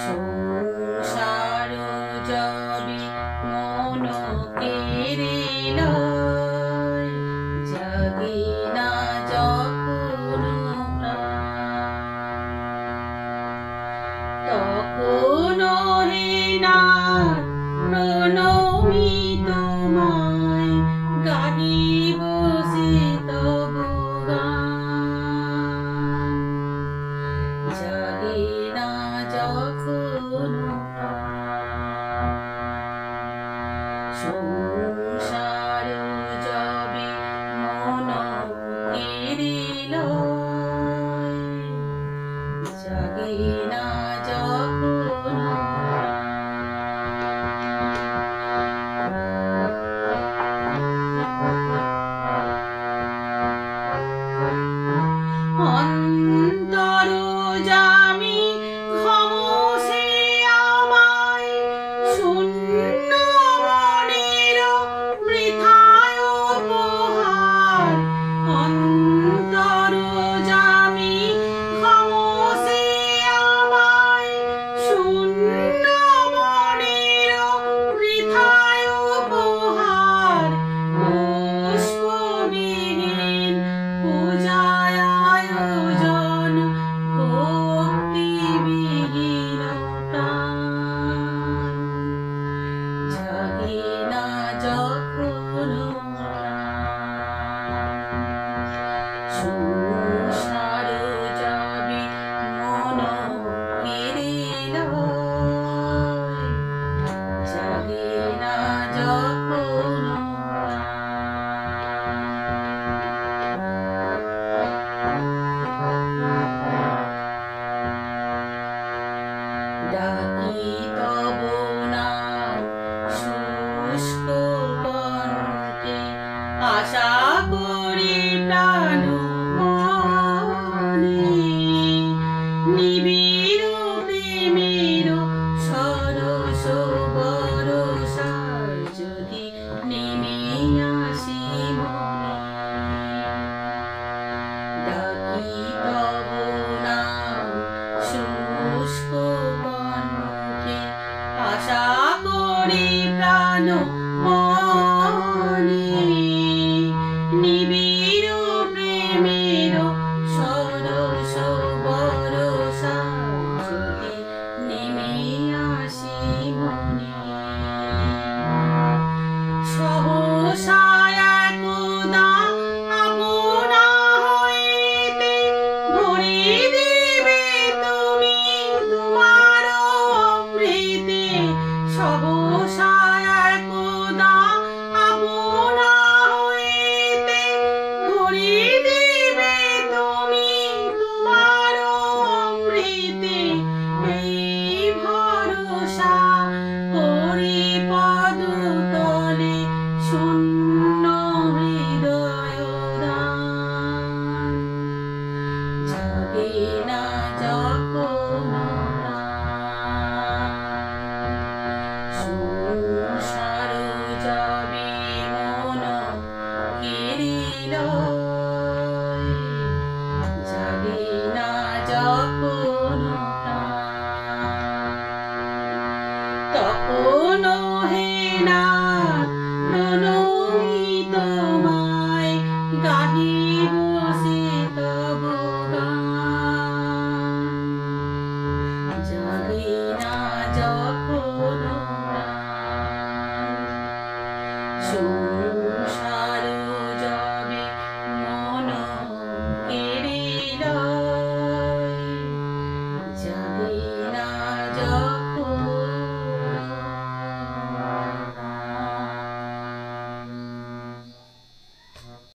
সংসার জবে মন কেড়ে লয়, জাগে না যখন তখন হে নাথ প্রণমি তোমায়, গাহিব সে তব গান। জাগে না যখন সংসার জবে মন কেড়ে লয়, জাগে না যখন অন্তর জামি ক্ষমসে আমায়, শূন্য মনের বৃথায় উপহার। অন্তর জামি ক্ষমসে আমায়, শূন্য মনের বৃথায় উপহার। পুষ্পবিহীন পূজায় আয়োজন, ভক্তিবিহীন প্রাণ। জাগে না যখন সংসার জবে মন কেড়ে লয়, জাগে না যখন ডাকি তব নাম শুষ্ক কণ্ঠে, আশা করি প্রাণপণে। নিবিড় প্রেমের সরস বরষার যদি নেমে আসি মনে, ডাকি তব নাম শুষ্ক কণ্ঠে, আশা করি প্রাণ